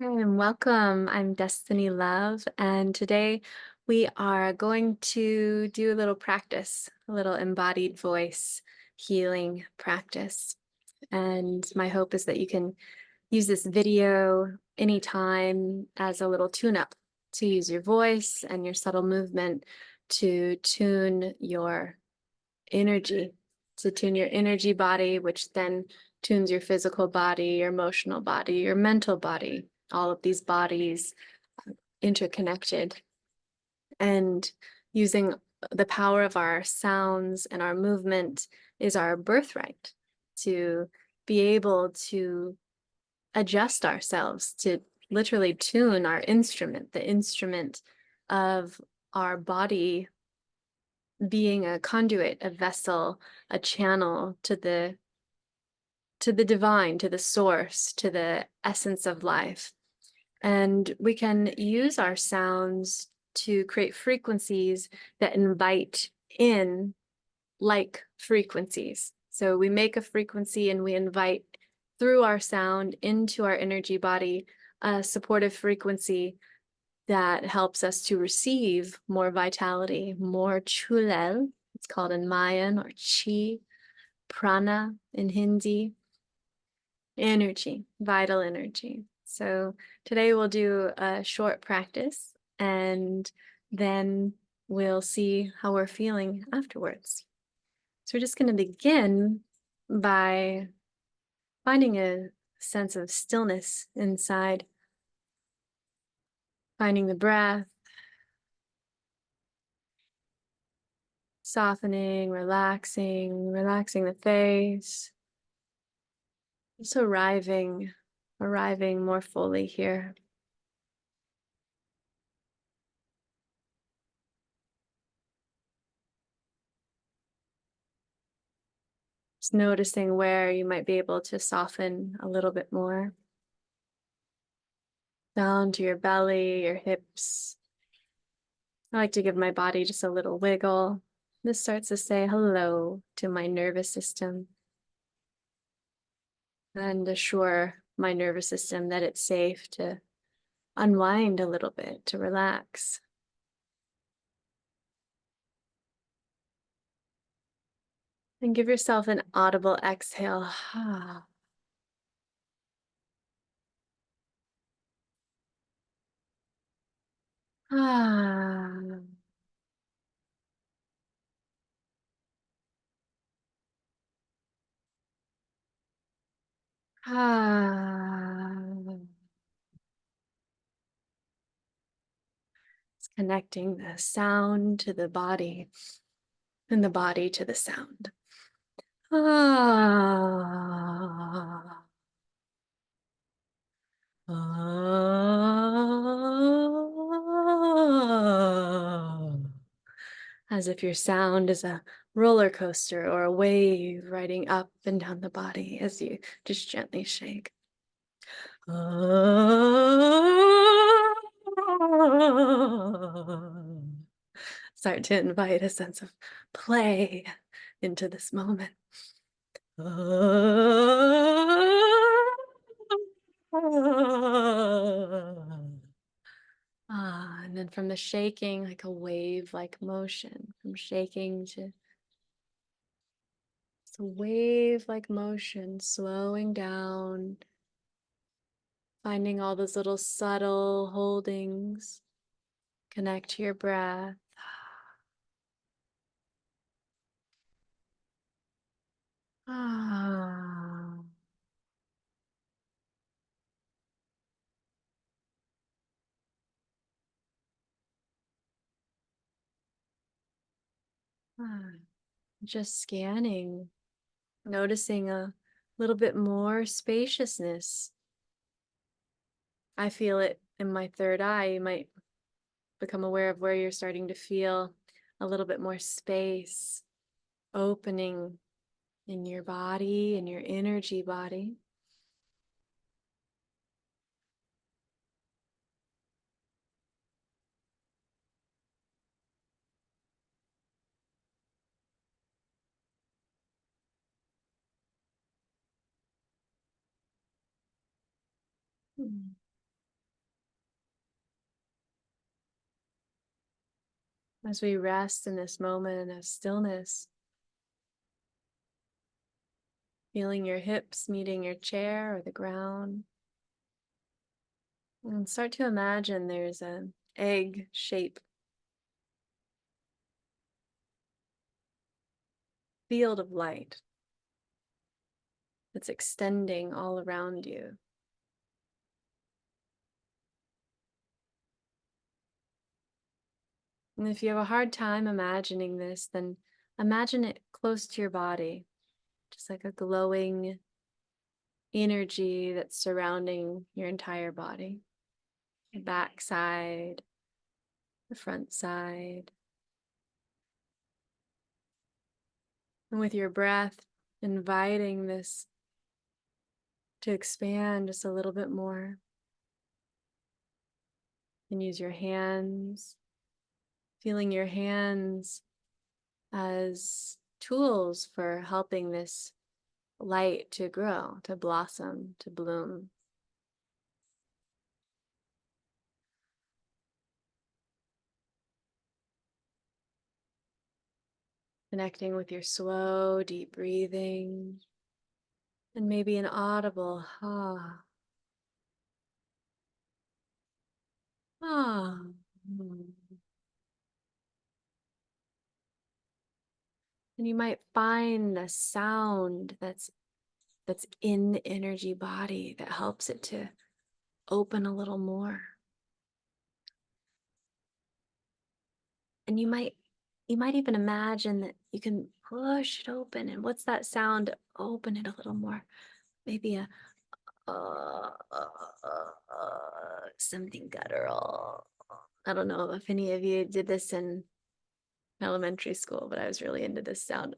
Hi, and welcome. I'm Destiny Love, and today we are going to do a little practice, a little embodied voice healing practice. And my hope is that you can use this video anytime as a little tune-up to use your voice and your subtle movement to tune your energy, to tune your energy body, which then tunes your physical body, your emotional body, your mental body, all of these bodies interconnected. And using the power of our sounds and our movement is our birthright to be able to adjust ourselves, to literally tune our instrument, the instrument of our body being a conduit, a vessel, a channel to the divine, to the source, to the essence of life. And we can use our sounds to create frequencies that invite in like frequencies. So we make a frequency and we invite through our sound into our energy body a supportive frequency that helps us to receive more vitality, more chulel, it's called in Mayan, or chi, prana in Hindi, energy, vital energy. So today we'll do a short practice and then we'll see how we're feeling afterwards. So we're just going to begin by finding a sense of stillness inside, finding the breath, softening, relaxing the face, just arriving more fully here. Just noticing where you might be able to soften a little bit more. Down to your belly, your hips. I like to give my body just a little wiggle. This starts to say hello to my nervous system and assure my nervous system that it's safe to unwind a little bit, to relax. And give yourself an audible exhale. It's connecting the sound to the body and the body to the sound. Ah. Ah. As if your sound is a roller coaster or a wave riding up and down the body as you just gently shake. Start to invite a sense of play into this moment. And then from the shaking, like a wave-like motion, from shaking to it's a wave-like motion, slowing down, finding all those little subtle holdings. Connect to your breath. Ah. Ah. Just scanning, noticing a little bit more spaciousness. I feel it in my third eye. You might become aware of where you're starting to feel a little bit more space opening in your body, in your energy body. as we rest in this moment of stillness, feeling your hips meeting your chair or the ground. And start to imagine there's an egg shape field of light that's extending all around you. And if you have a hard time imagining this, then imagine it close to your body, just like a glowing energy that's surrounding your entire body. The back side, the front side. And with your breath, inviting this to expand just a little bit more. And use your hands, feeling your hands as tools for helping this light to grow, to blossom, to bloom. Connecting with your slow, deep breathing, and maybe an audible ah, ah. And you might find a sound that's in the energy body that helps it to open a little more. And you might even imagine that you can push it open. And what's that sound to open it a little more? Maybe a something guttural. I don't know if any of you did this in elementary school, but I was really into this sound.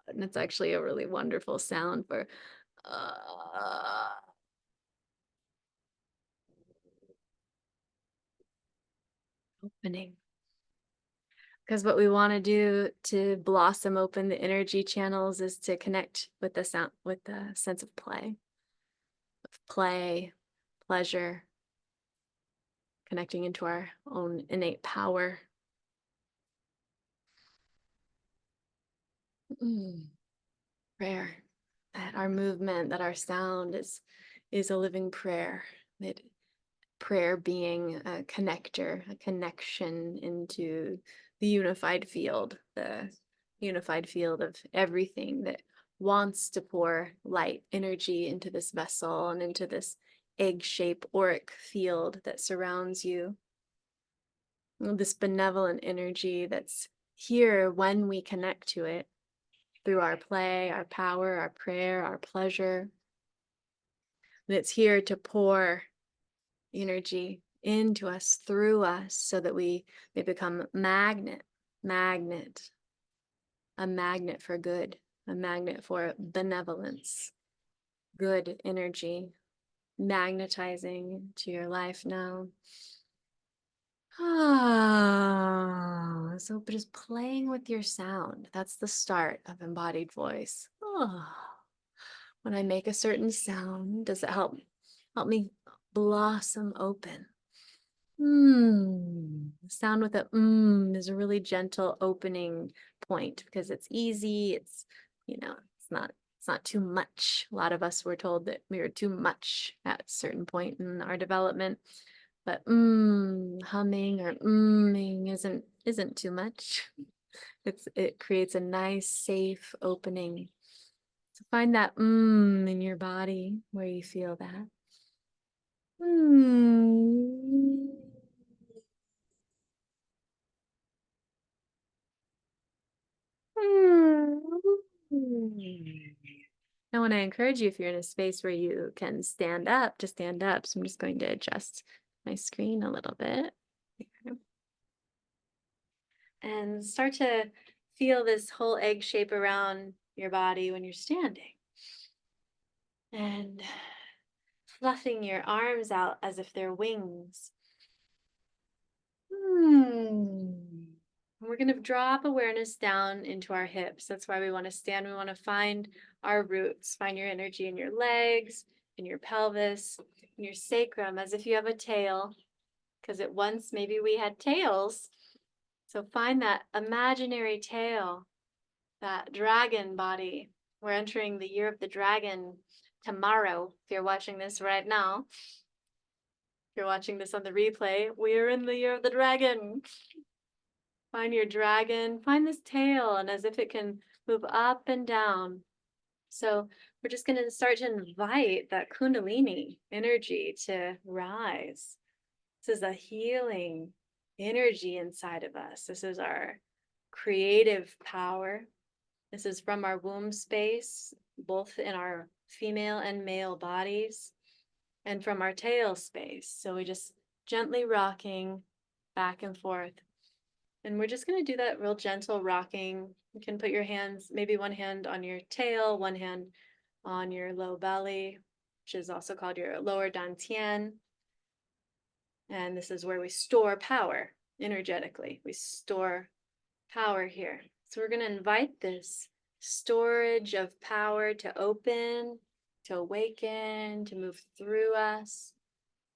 And it's actually a really wonderful sound for opening. Because what we want to do to blossom open the energy channels is to connect with the sound, with the sense of play, pleasure, connecting into our own innate power. Prayer, that our movement, that our sound is a living prayer. That prayer being a connector, a connection into the unified field of everything that wants to pour light energy into this vessel and into this egg-shaped auric field that surrounds you. This benevolent energy that's here when we connect to it through our play, our power, our prayer, our pleasure. That's here to pour energy into us, through us, so that we may become a magnet, a magnet for good, a magnet for benevolence, good energy, magnetizing to your life now. So just playing with your sound, that's the start of embodied voice. When I make a certain sound, does it help me blossom open? Sound with a is a really gentle opening point because it's easy. It's, it's not too much. A lot of us were told that we were too much at a certain point in our development, but humming or isn't too much. It creates a nice, safe opening. So find that in your body where you feel that. I want to encourage you, if you're in a space where you can stand up, to stand up. So I'm just going to adjust my screen a little bit. And start to feel this whole egg shape around your body when you're standing. And fluffing your arms out as if they're wings. We're going to drop awareness down into our hips. That's why we want to stand. We want to find our roots, find your energy in your legs, in your pelvis, in your sacrum, as if you have a tail because at once maybe we had tails. So find that imaginary tail, that dragon body. We're entering the year of the dragon tomorrow. If you're watching this right now, if you're watching this on the replay, we're in the year of the dragon. Find your dragon, find this tail, and as if it can move up and down. So we're just going to start to invite that Kundalini energy to rise. This is a healing energy inside of us. This is our creative power. This is from our womb space, both in our female and male bodies, and from our tail space. So we just gently rocking back and forth. And we're just going to do that real gentle rocking. You can put your hands, maybe one hand on your tail, one hand on your low belly, which is also called your lower dantian. And this is where we store power energetically. We store power here. So we're going to invite this storage of power to open, to awaken, to move through us,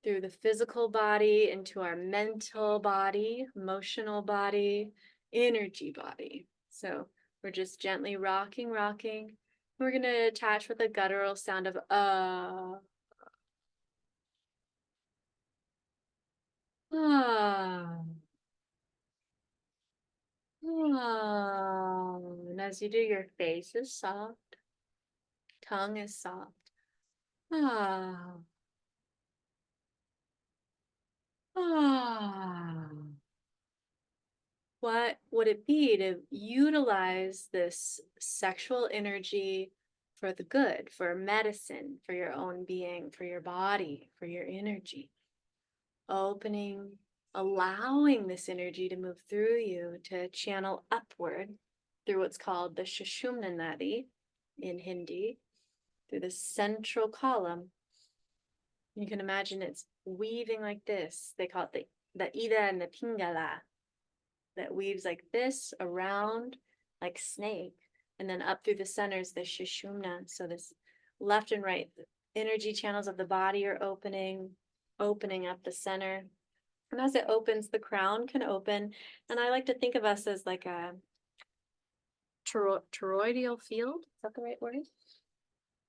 through the physical body, into our mental body, emotional body, energy body. So we're just gently rocking, rocking. We're going to attach with a guttural sound of ah. And as you do, your face is soft, tongue is soft. Ah. Ah. What would it be to utilize this sexual energy for the good, for medicine, for your own being, for your body, for your energy? Opening, allowing this energy to move through you, to channel upward through what's called the Sushumna Nadi in Hindi, through the central column. You can imagine it's weaving like this. They call it the Ida and the Pingala, that weaves like this around like snake, and then up through the centers, the Sushumna. So this left and right energy channels of the body are opening up the center. And as it opens, the crown can open. And I like to think of us as like a toroidal field. Is that the right word?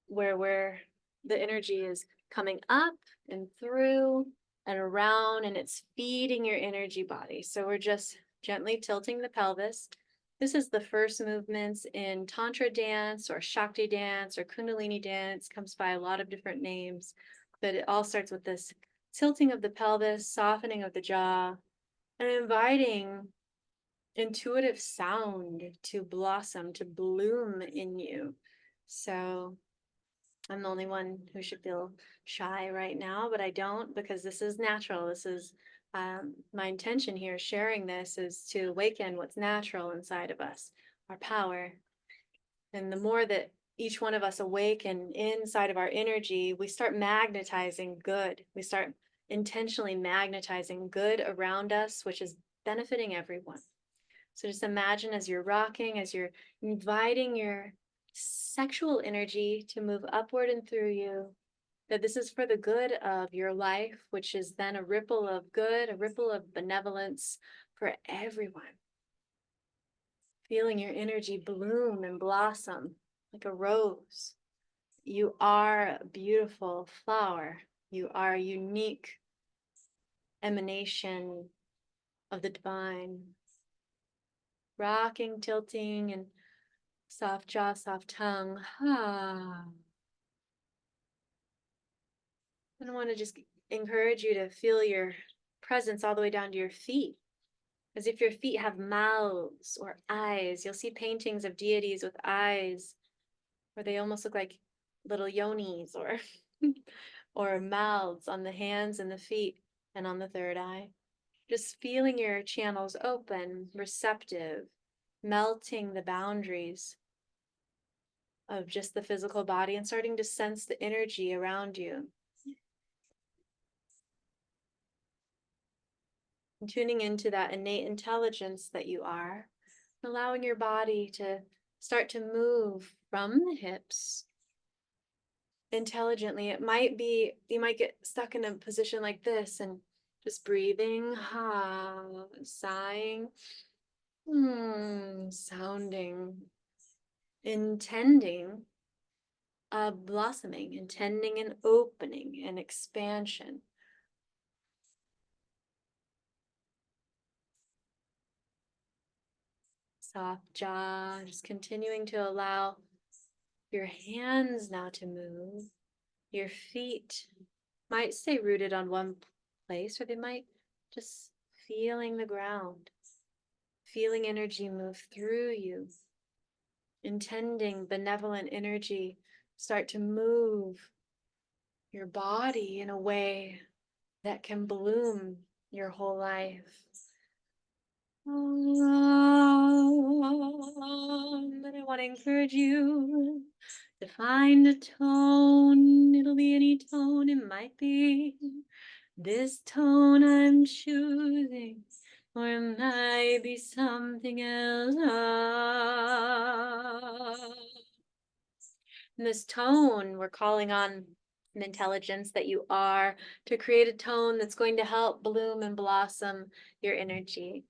Where the energy is coming up and through and around, and it's feeding your energy body. So we're just gently tilting the pelvis. This is the first movements in Tantra dance or Shakti dance or Kundalini dance. Comes by a lot of different names, but it all starts with this tilting of the pelvis, softening of the jaw, and inviting intuitive sound to blossom, to bloom in you. So I'm the only one who should feel shy right now, but I don't, because this is natural. This is my intention here, sharing this, is to awaken what's natural inside of us, our power. And the more that each one of us awaken inside of our energy, we start magnetizing good. We start intentionally magnetizing good around us, which is benefiting everyone. So just imagine as you're rocking, as you're inviting your sexual energy to move upward and through you, that this is for the good of your life, which is then a ripple of good, a ripple of benevolence for everyone. Feeling your energy bloom and blossom like a rose. You are a beautiful flower. You are a unique emanation of the divine. Rocking, tilting, and soft jaw, soft tongue. Ah. And I want to just encourage you to feel your presence all the way down to your feet, as if your feet have mouths or eyes. You'll see paintings of deities with eyes, where they almost look like little yonis or or mouths on the hands and the feet and on the third eye. Just feeling your channels open, receptive, melting the boundaries of just the physical body and starting to sense the energy around you. And tuning into that innate intelligence that you are, allowing your body to start to move from the hips intelligently. It might be, you might get stuck in a position like this, and Just breathing, sighing, sounding, intending a blossoming, intending an opening, an expansion. Soft jaw, just continuing to allow your hands now to move. Your feet might stay rooted on one place, or they might just feeling the ground, feeling energy move through you, intending benevolent energy start to move your body in a way that can bloom your whole life. And I want to encourage you to find a tone. It'll be any tone. It might be this tone I'm choosing, or it might be something else. In this tone, we're calling on an intelligence that you are to create a tone that's going to help bloom and blossom your energy.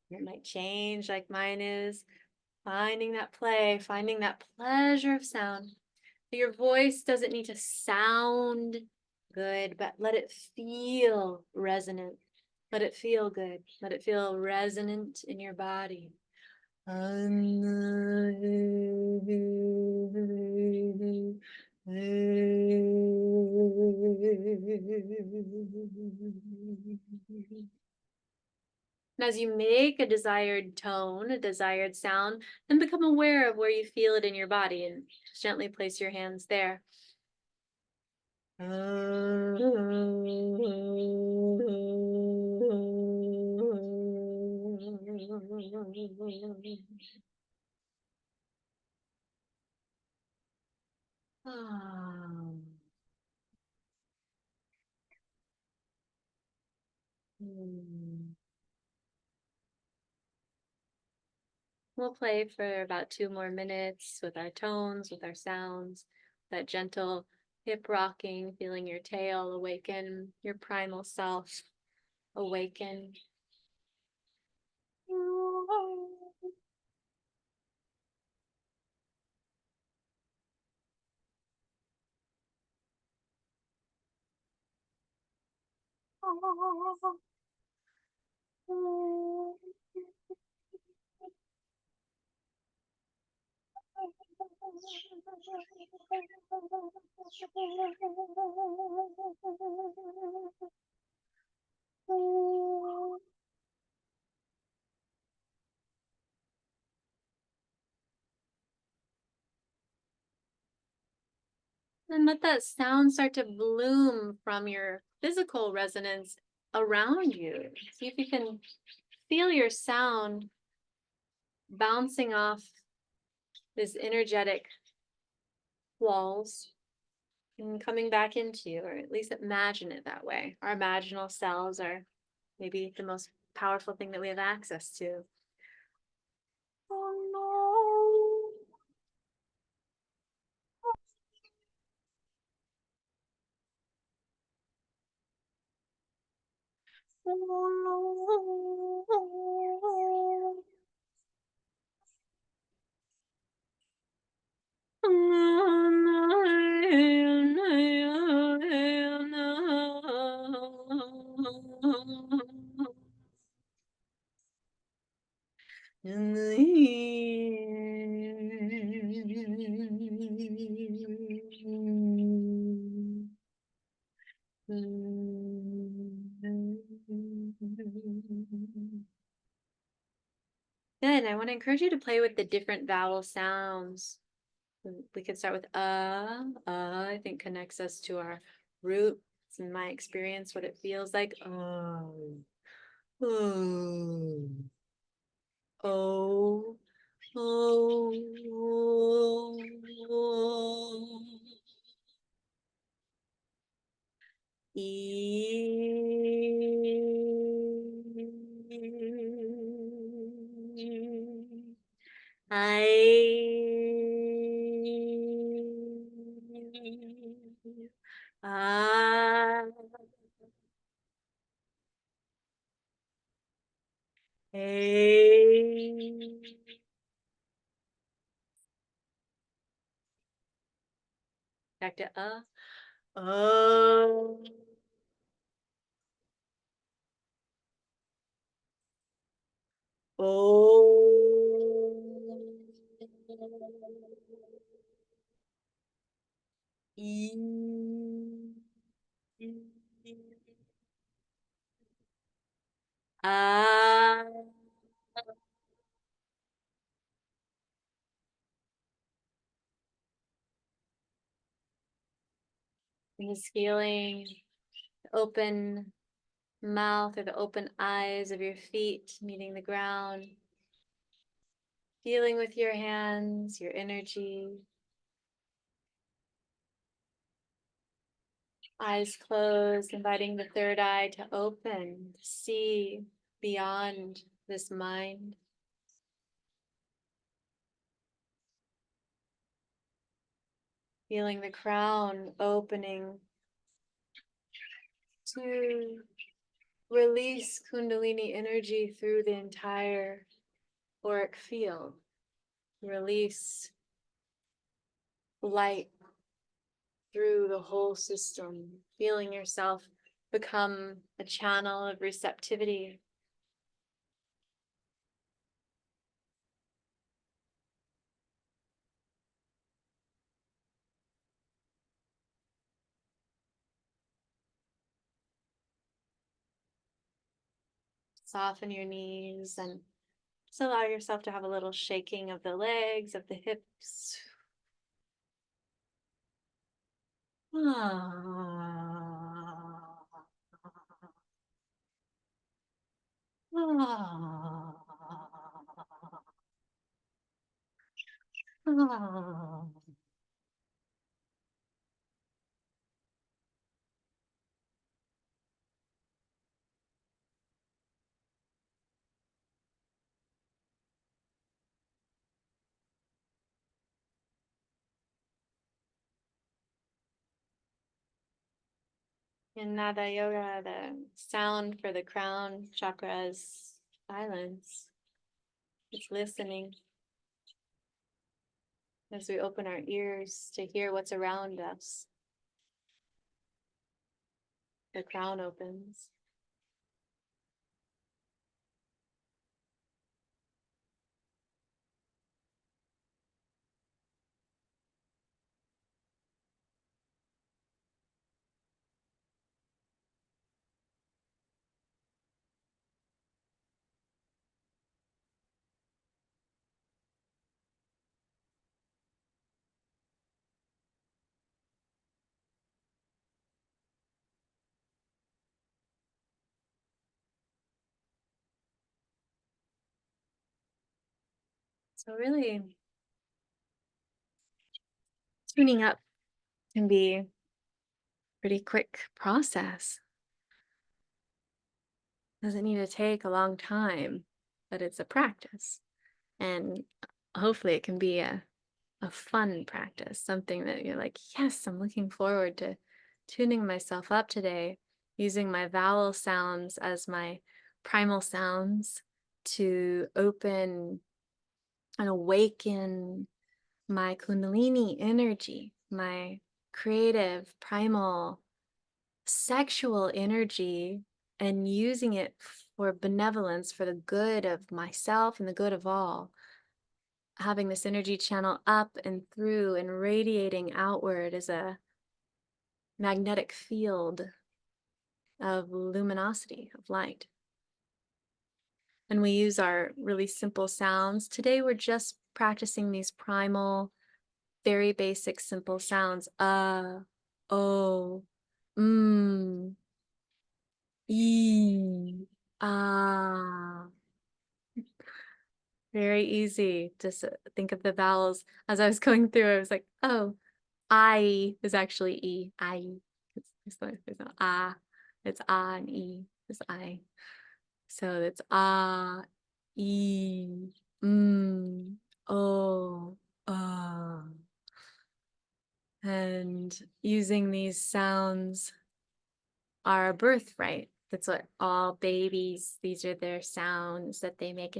It might change like mine is. Finding that play, finding that pleasure of sound. Your voice doesn't need to sound good, but let it feel resonant. Let it feel good. Let it feel resonant in your body. And as you make a desired tone, a desired sound, then become aware of where you feel it in your body and gently place your hands there. We'll play for about 2 more minutes with our tones, with our sounds, that gentle hip rocking, feeling your tail awaken, your primal self awaken. And let that sound start to bloom from your physical resonance around you. See if you can feel your sound bouncing off these energetic walls and coming back into you, or at least imagine it that way. Our imaginal selves are maybe the most powerful thing that we have access to. Good. I want to encourage you to play with the different vowel sounds. We could start with I think connects us to our root. It's in my experience what it feels like. Oh, oh, oh. E. Hey. Back to oh. Oh. E. Ah. Just feeling the open mouth or the open eyes of your feet meeting the ground. Feeling with your hands, your energy. Eyes closed, inviting the third eye to open, to see beyond this mind. Feeling the crown opening to release Kundalini energy through the entire auric field. Release light through the whole system. Feeling yourself become a channel of receptivity. Soften your knees and just allow yourself to have a little shaking of the legs, of the hips. In Nada Yoga, the sound for the crown chakra is silence. It's listening as we open our ears to hear what's around us. The crown opens. So really, tuning up can be a pretty quick process. Doesn't need to take a long time, but it's a practice. And hopefully it can be a fun practice, something that you're like, yes, I'm looking forward to tuning myself up today, using my vowel sounds as my primal sounds to open and awaken my Kundalini energy, my creative, primal, sexual energy, and using it for benevolence, for the good of myself and the good of all. Having this energy channel up and through and radiating outward as a magnetic field of luminosity, of light. And we use our really simple sounds. Today we're just practicing these primal, very basic, simple sounds. Oh, e, ah. Very easy. Just think of the vowels. As I was going through, I was like, oh, I is actually E. I. There's no ah. It's ah and E. It's I. So it's ah, E, oh, ah. And using these sounds are a birthright That's what all babies, these are their sounds that they make.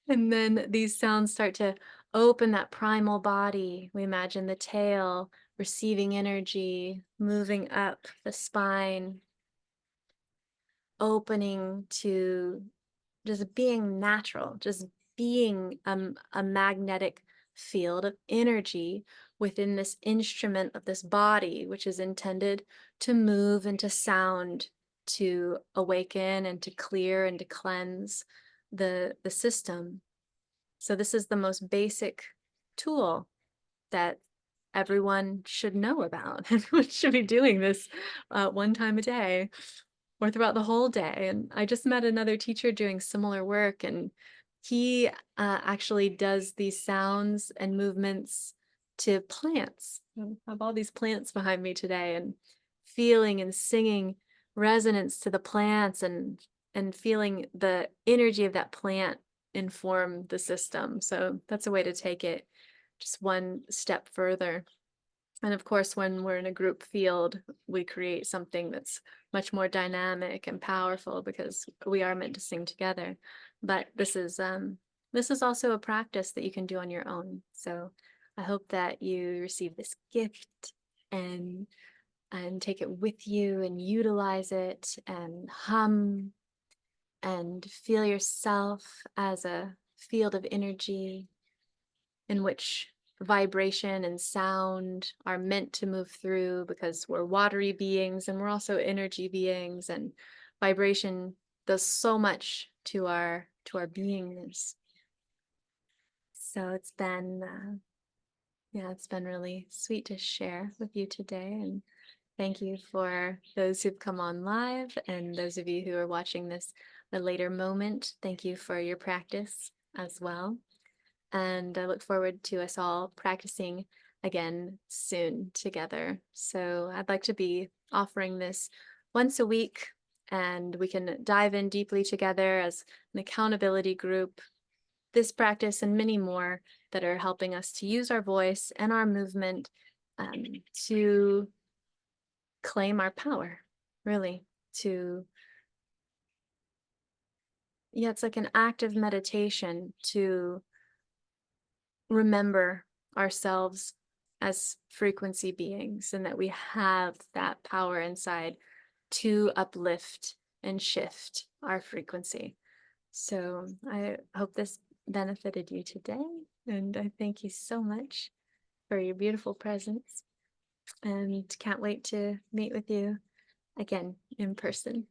And then these sounds start to open that primal body. We imagine the tail receiving energy, moving up the spine, opening to just being natural, just being a magnetic field of energy within this instrument of this body, which is intended to move into sound, to awaken and to clear and to cleanse the system. So this is the most basic tool that everyone should know about. Everyone should be doing this one time a day or throughout the whole day. And I just met another teacher doing similar work, and he actually does these sounds and movements to plants. I have all these plants behind me today, and feeling and singing resonance to the plants, and feeling the energy of that plant inform the system. So that's a way to take it just one step further. And of course, when we're in a group field, we create something that's much more dynamic and powerful because we are meant to sing together. But this is also a practice that you can do on your own. So I hope that you receive this gift and take it with you and utilize it and hum and feel yourself as a field of energy in which vibration and sound are meant to move through, because we're watery beings and we're also energy beings, and vibration does so much to our beingness. So it's been yeah, it's been really sweet to share with you today, and thank you for those who've come on live, and those of you who are watching this a later moment. Thank you for your practice as well. And I look forward to us all practicing again soon together. So I'd like to be offering this once a week, and we can dive in deeply together as an accountability group. This practice and many more that are helping us to use our voice and our movement to claim our power, really, to, yeah, it's like an active meditation to remember ourselves as frequency beings, and that we have that power inside to uplift and shift our frequency. So I hope this benefited you today, and I thank you so much for your beautiful presence, and can't wait to meet with you again in person.